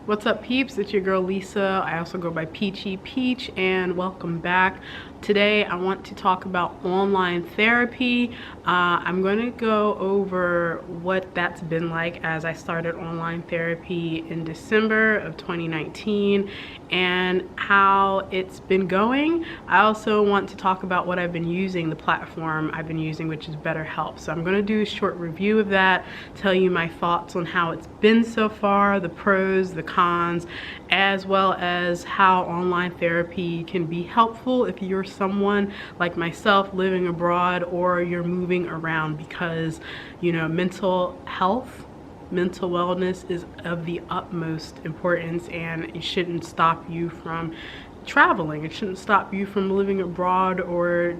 What's up, peeps? It's your girl Lisa. I also go by Peachy Peach, and welcome back. Today I want to talk about online therapy. I'm going to go over what that's been like as I started online therapy in December of 2019 and how it's been going. I also want to talk about what I've been using, the platform I've been using, which is BetterHelp. So I'm going to do a short review of that, tell you my thoughts on how it's been so far, the pros, the cons, as well as how online therapy can be helpful if you're someone like myself living abroad or you're moving around, because mental health, mental wellness is of the utmost importance, and it shouldn't stop you from traveling. It shouldn't stop you from living abroad or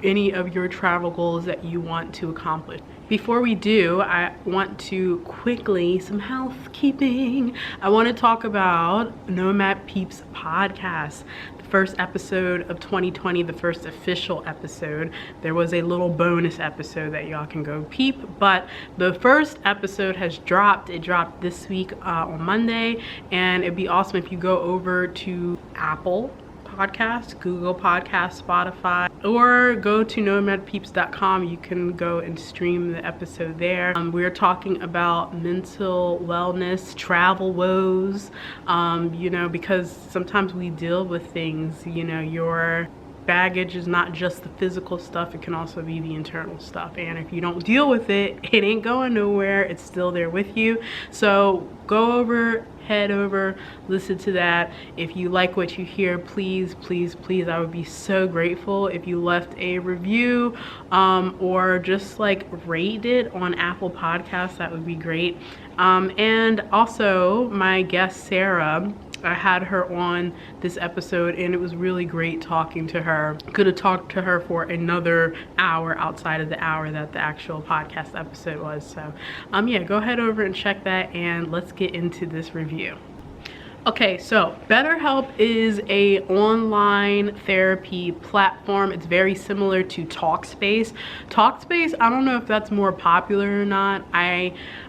any of your travel goals that you want to accomplish. Before we do, I want to quickly, some housekeeping. I want to talk about Nomad Peeps Podcast. The first episode of 2020, the first official episode. There was a little bonus episode that y'all can go peep, but the first episode has dropped. It dropped this week on Monday, and it'd be awesome if you go over to Apple Podcast, Google Podcast, Spotify, or go to nomadpeeps.com. You can go and stream the episode there. We're talking about mental wellness, travel woes, because sometimes we deal with things, your baggage is not just the physical stuff, it can also be the internal stuff, and if you don't deal with it, it ain't going nowhere. It's still there with you. So go over, head over, listen to that. If you like what you hear, please, I would be so grateful if you left a review or just rate it on Apple Podcasts. That would be great. And also my guest Sarah, I had her on this episode and it was really great talking to her. Could have talked to her for another hour outside of the hour that the actual podcast episode was. So yeah, go ahead over and check that, and let's get into this review. Okay, so BetterHelp is a online therapy platform. It's very similar to Talkspace. Talkspace, I don't know if that's more popular or not.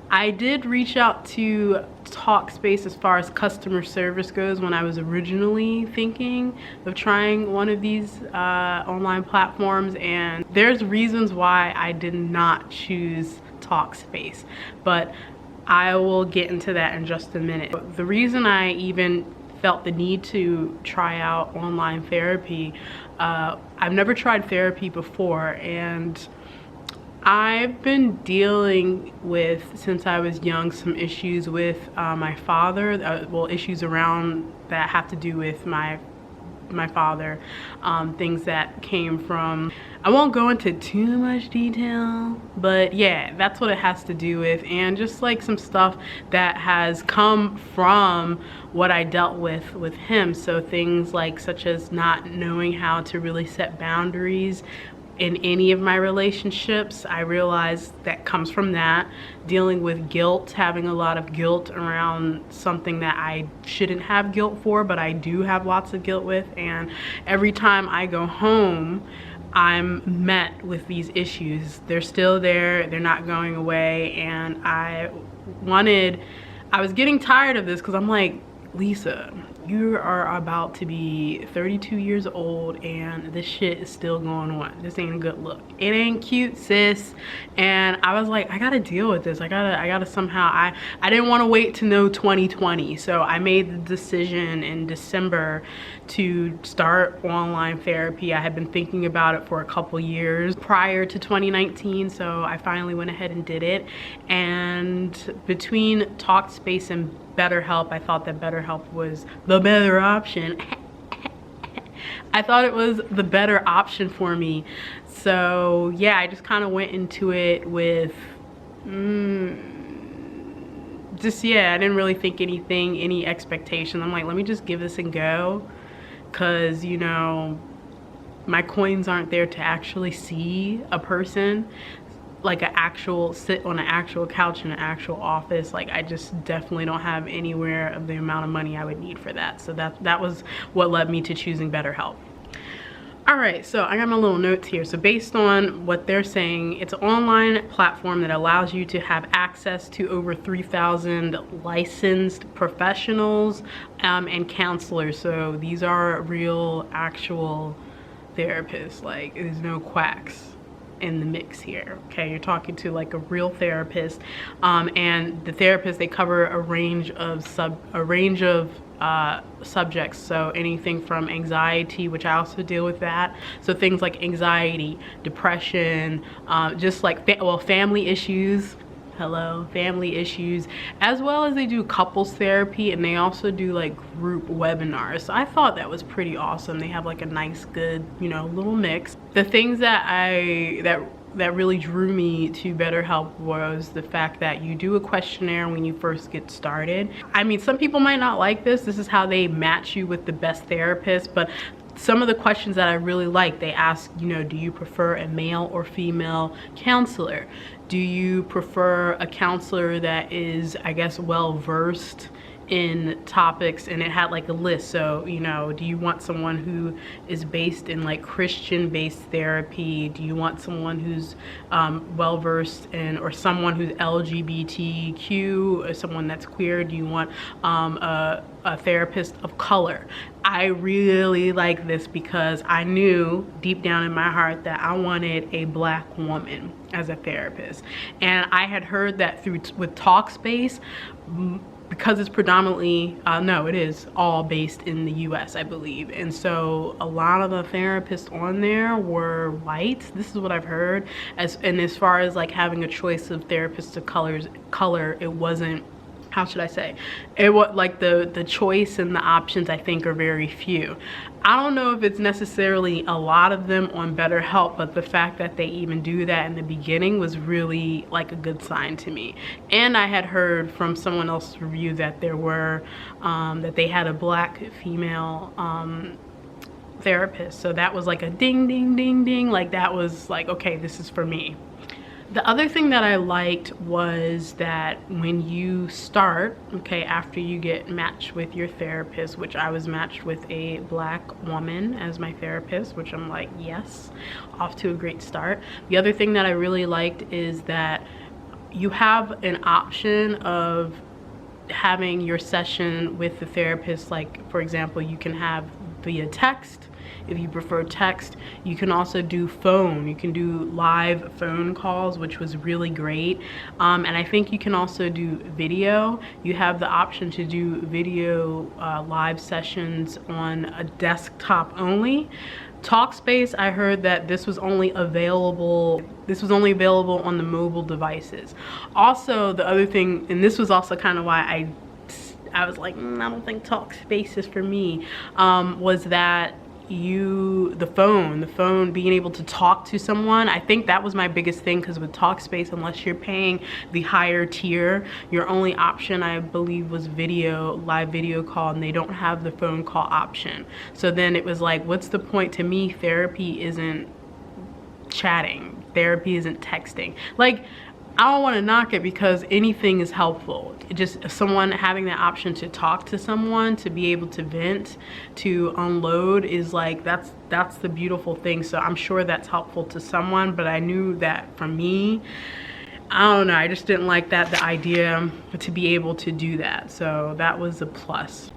I did reach out to Talkspace as far as customer service goes when I was originally thinking of trying one of these online platforms, and there's reasons why I did not choose Talkspace, but I will get into that in just a minute. The reason I even felt the need to try out online therapy, I've never tried therapy before, and I've been dealing with, since I was young, some issues with my father, issues around that have to do with my father, things that came from, I won't go into too much detail, but yeah, that's what it has to do with, and just some stuff that has come from what I dealt with him. So things such as not knowing how to really set boundaries in any of my relationships. I realized that comes from that. Dealing with guilt, having a lot of guilt around something that I shouldn't have guilt for, but I do have lots of guilt with. And every time I go home, I'm met with these issues. They're still there, they're not going away. And I was getting tired of this, because I'm like, Lisa, you are about to be 32 years old and this shit is still going on. This ain't a good look. It ain't cute, sis. And I was like, I gotta deal with this. I gotta somehow, I didn't want to wait to know 2020. So I made the decision in December to start online therapy. I had been thinking about it for a couple years prior to 2019. So I finally went ahead and did it. And between Talkspace and BetterHelp, I thought that BetterHelp was the better option. I thought it was the better option for me. So yeah, I just kind of went into it with I didn't really think any expectations. I'm like, let me just give this a go, because my coins aren't there to actually see a person, sit on an actual couch in an actual office. I just definitely don't have anywhere of the amount of money I would need for that. So that was what led me to choosing BetterHelp. All right, so I got my little notes here. So based on what they're saying, it's an online platform that allows you to have access to over 3,000 licensed professionals and counselors. So these are real, actual therapists. Like, there's no quacks in the mix here. Okay, you're talking to like a real therapist, and the therapists, they cover a range of subjects. So anything from anxiety, which I also deal with that. So things like anxiety, depression, just like family issues. Hello, family issues, as well as they do couples therapy, and they also do like group webinars. So I thought that was pretty awesome. They have like a nice, good, you know, little mix. The things that that really drew me to BetterHelp was the fact that you do a questionnaire when you first get started. I mean, some people might not like this. This is how they match you with the best therapist, but some of the questions that I really like, they ask, you know, do you prefer a male or female counselor? Do you prefer a counselor that is, I guess, well-versed in topics? And it had like a list. So, you know, do you want someone who is based in like Christian-based therapy? Do you want someone who's well-versed in, or someone who's LGBTQ, or someone that's queer? Do you want a therapist of color? I really like this because I knew deep down in my heart that I wanted a Black woman as a therapist. And I had heard that with Talkspace, because it's predominantly, no, it is all based in the US, I believe. And so a lot of the therapists on there were white. This is what I've heard. And as far as like having a choice of therapists of color, it wasn't, how should I say? It was like the choice and the options, I think, are very few. I don't know if it's necessarily a lot of them on BetterHelp, but the fact that they even do that in the beginning was really like a good sign to me. And I had heard from someone else's review that there were, that they had a Black female therapist. So that was like a ding, ding, ding, ding. Like that was like, okay, this is for me. The other thing that I liked was that when you start, okay, after you get matched with your therapist, which I was matched with a Black woman as my therapist, which I'm like, yes, off to a great start. The other thing that I really liked is that you have an option of having your session with the therapist. Like, for example, you can have via text. If you prefer text, you can also do phone. You can do live phone calls, which was really great. And I think you can also do video. You have the option to do video live sessions on a desktop only. Talkspace, I heard that this was only available on the mobile devices. Also, the other thing, and this was also kind of why I was like, I don't think Talkspace is for me, was that the phone, being able to talk to someone. I think that was my biggest thing, because with Talkspace, unless you're paying the higher tier, your only option, I believe, was live video call, and they don't have the phone call option. So then it was like, what's the point? To me, therapy isn't chatting. Therapy isn't texting. Like, I don't want to knock it, because anything is helpful. Just someone having the option to talk to someone, to be able to vent, to unload, is like, that's the beautiful thing. So I'm sure that's helpful to someone, but I knew that for me, I don't know, I just didn't like the idea to be able to do that. So that was a plus.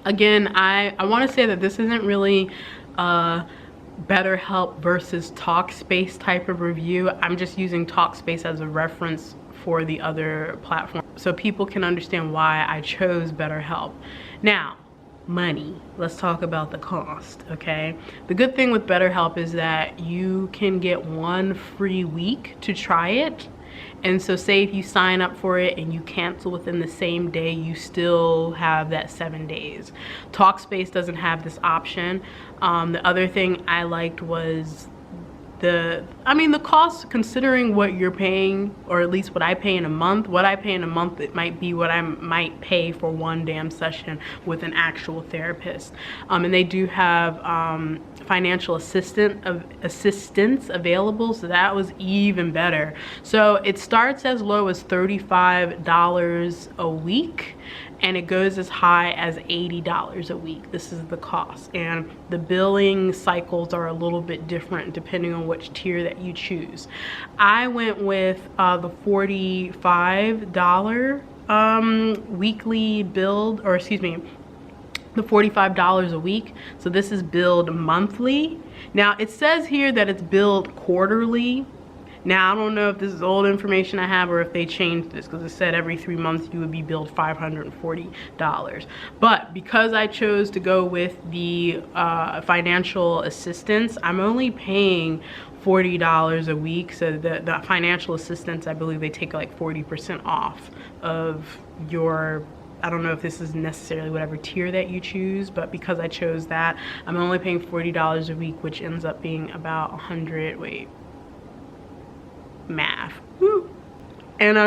Again, I want to say that this isn't really BetterHelp versus Talkspace type of review. I'm just using Talkspace as a reference for the other platform, so people can understand why I chose BetterHelp. Now, money. Let's talk about the cost, okay? The good thing with BetterHelp is that you can get 1 free week to try it. And so say if you sign up for it and you cancel within the same day, you still have that 7 days. Talkspace doesn't have this option. The other thing I liked was the cost, considering what you're paying, or at least what I pay in a month. It might be what I might pay for one damn session with an actual therapist. And they do have financial assistance available, so that was even better. So it starts as low as $35 a week, and it goes as high as $80 a week. This is the cost, and the billing cycles are a little bit different depending on which tier that you choose. I went with the $45 weekly billed, or excuse me, the $45 a week. So this is billed monthly. Now it says here that it's billed quarterly. Now I don't know if this is old information I have or if they changed this, because it said every 3 months you would be billed $540. But because I chose to go with the financial assistance, I'm only paying $40 a week. So the financial assistance, I believe they take like 40% off of your, I don't know if this is necessarily whatever tier that you choose, but because I chose that, I'm only paying $40 a week, which ends up being about 100, wait, math. Woo. And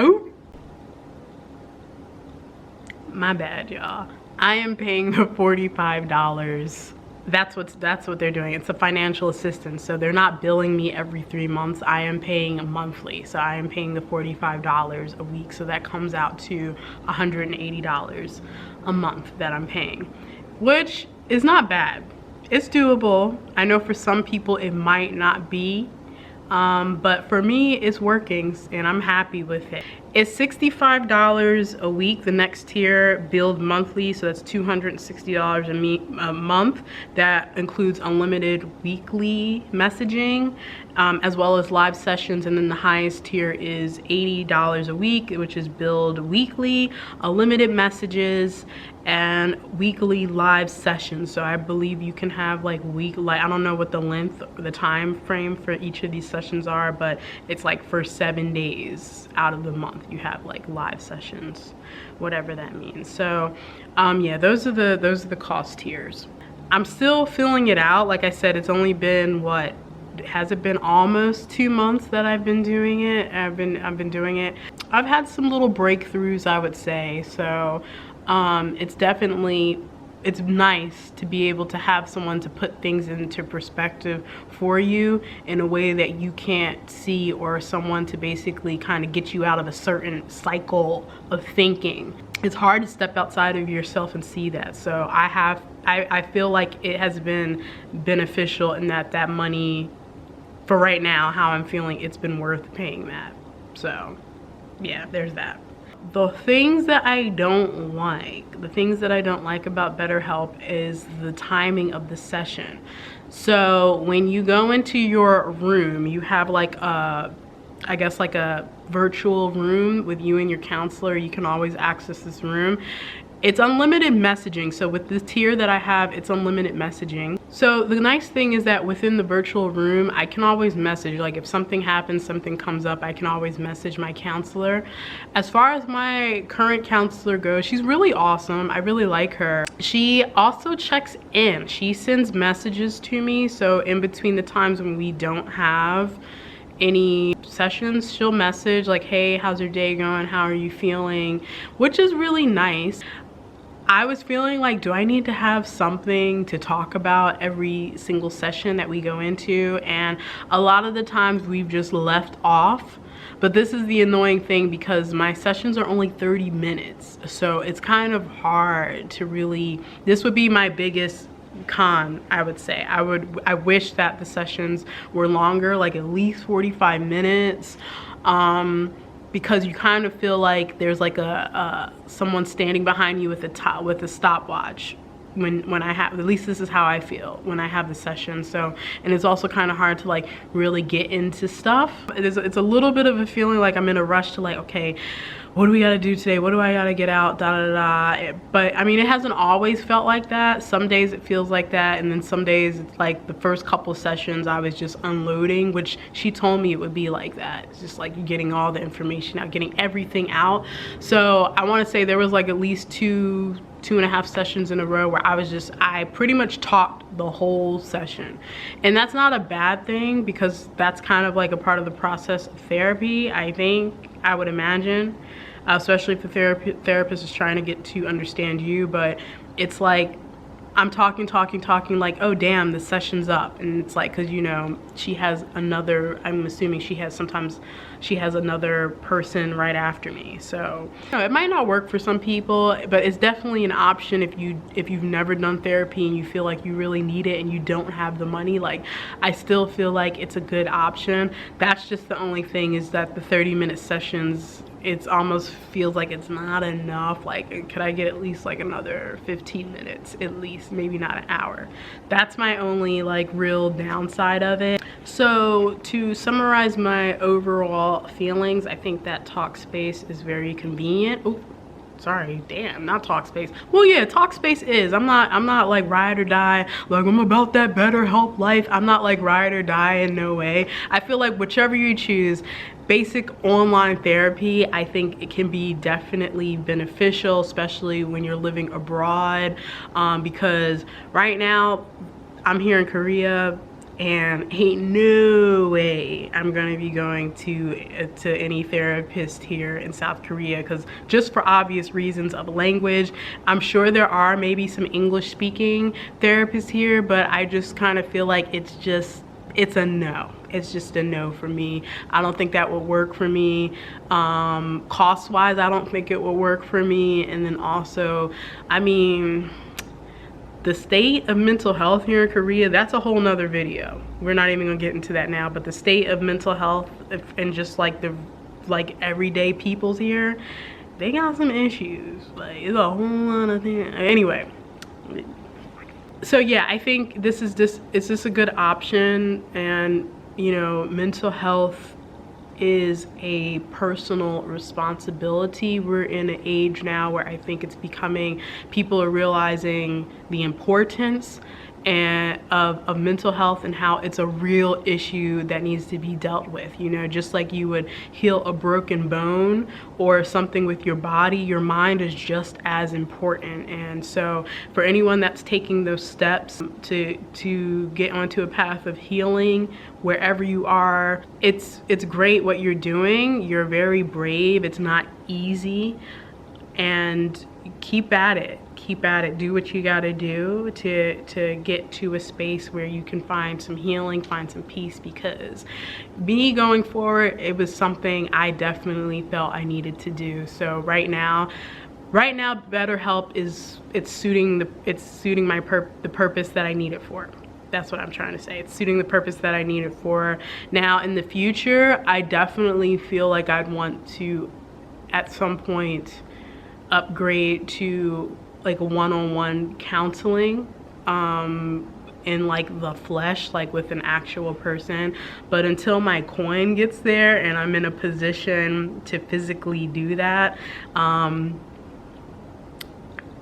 my bad, y'all. I am paying the $45. That's what they're doing. It's a financial assistance. So they're not billing me every 3 months. I am paying monthly. So I am paying the $45 a week. So that comes out to $180 a month that I'm paying, which is not bad. It's doable. I know for some people it might not be, but for me it's working and I'm happy with it. It's $65 a week. The next tier, billed monthly, so that's $260 a month. That includes unlimited weekly messaging, as well as live sessions. And then the highest tier is $80 a week, which is billed weekly, unlimited messages, and weekly live sessions. So I believe you can have like I don't know what the length, the time frame for each of these sessions are, but it's like for 7 days out of the month you have like live sessions, whatever that means. So yeah, those are the cost tiers. I'm still filling it out. Like I said, it's only been, what, has it been almost 2 months that I've been doing it? I've been doing it. I've had some little breakthroughs, I would say. So it's nice to be able to have someone to put things into perspective for you in a way that you can't see, or someone to basically kind of get you out of a certain cycle of thinking. It's hard to step outside of yourself and see that. So I feel like it has been beneficial in that money, for right now, how I'm feeling, it's been worth paying that. So yeah, there's that. The things that I don't like about BetterHelp is the timing of the session. So when you go into your room, you have like I guess like a virtual room with you and your counselor. You can always access this room. It's unlimited messaging. So with the tier that I have, it's unlimited messaging. So the nice thing is that within the virtual room, I can always message. Like if something happens, something comes up, I can always message my counselor. As far as my current counselor goes, she's really awesome. I really like her. She also checks in. She sends messages to me. So in between the times when we don't have any sessions, she'll message like, hey, how's your day going? How are you feeling? Which is really nice. I was feeling like, do I need to have something to talk about every single session that we go into? And a lot of the times we've just left off. But this is the annoying thing, because my sessions are only 30 minutes. So it's kind of hard to really, this would be my biggest con, I would say. I wish that the sessions were longer, like at least 45 minutes. Because you kind of feel like there's like someone standing behind you with a stopwatch when I have, at least this is how I feel when I have the session. So, and it's also kind of hard to like really get into stuff. It's a little bit of a feeling like I'm in a rush to like, okay, what do we gotta do today? What do I gotta get out? Da da da. But I mean, it hasn't always felt like that. Some days it feels like that, and then some days it's like the first couple sessions I was just unloading, which she told me it would be like that. It's just like getting all the information out, getting everything out. So I want to say there was like at least two and a half sessions in a row where I pretty much talked the whole session. And that's not a bad thing, because that's kind of like a part of the process of therapy, I think, I would imagine. Especially if the therapist is trying to get to understand you. But it's like, I'm talking like, oh damn, the session's up. And it's like, because, you know, she has another, I'm assuming sometimes she has another person right after me. So, you know, it might not work for some people, but it's definitely an option if you've never done therapy and you feel like you really need it and you don't have the money. Like, I still feel like it's a good option. That's just the only thing, is that the 30-minute sessions, it almost feels like it's not enough. Like, could I get at least like another 15 minutes at least, maybe not an hour? That's my only like real downside of it. So to summarize my overall feelings, I think that Talkspace is very convenient. Oh, sorry, damn, not Talkspace. Well, yeah, Talkspace is. I'm not like ride or die, like I'm about that BetterHelp life. I'm not like ride or die in no way. I feel like whichever you choose, basic online therapy, I think it can be definitely beneficial, especially when you're living abroad, because right now I'm here in Korea, and ain't no way I'm gonna be going to any therapist here in South Korea, because just for obvious reasons of language. I'm sure there are maybe some English speaking therapists here, but I just kind of feel like it's a no. It's just a no for me. I don't think that would work for me. Cost wise, I don't think it would work for me. And then also, I mean, the state of mental health here in Korea, that's a whole nother video. We're not even gonna get into that now, but the state of mental health and just like the everyday peoples here, they got some issues. Like, it's a whole lot of things. Anyway, so yeah, I think it's just a good option. And you know, mental health is a personal responsibility. We're in an age now where I think it's becoming, people are realizing the importance of mental health and how it's a real issue that needs to be dealt with. You know, just like you would heal a broken bone or something with your body, your mind is just as important. And so for anyone that's taking those steps to get onto a path of healing, wherever you are, it's great what you're doing. You're very brave. It's not easy, and keep at it. Do what you gotta do to get to a space where you can find some healing, find some peace, because me going forward, it was something I definitely felt I needed to do. So right now BetterHelp it's suiting the purpose that I need it for. That's what I'm trying to say. It's suiting the purpose that I need it for. Now in the future, I definitely feel like I'd want to at some point upgrade to like one-on-one counseling in like the flesh, like with an actual person. But until my coin gets there and I'm in a position to physically do that,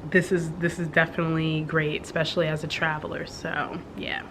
this is definitely great, especially as a traveler. So yeah.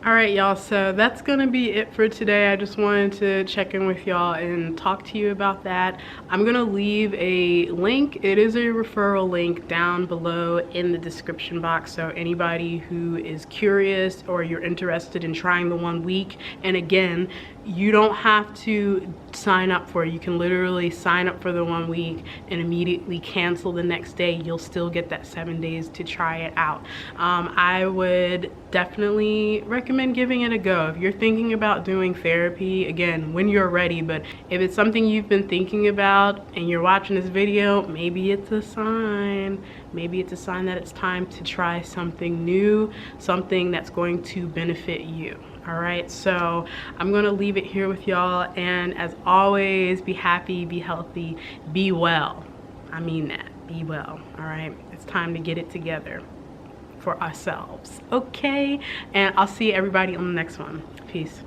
All right, y'all, so that's gonna be it for today. I just wanted to check in with y'all and talk to you about that. I'm gonna leave a link. It is a referral link down below in the description box. So anybody who is curious or you're interested in trying the 1 week, and again, you don't have to sign up for it. You can literally sign up for the 1 week and immediately cancel the next day. You'll still get that 7 days to try it out. I would definitely recommend giving it a go. If you're thinking about doing therapy, again, when you're ready, but if it's something you've been thinking about and you're watching this video, maybe it's a sign. Maybe it's a sign that it's time to try something new, something that's going to benefit you. All right, so I'm gonna leave it here with y'all, and as always, be happy, be healthy, be well. I mean that, be well. All right, it's time to get it together for ourselves, okay? And I'll see everybody on the next one. Peace.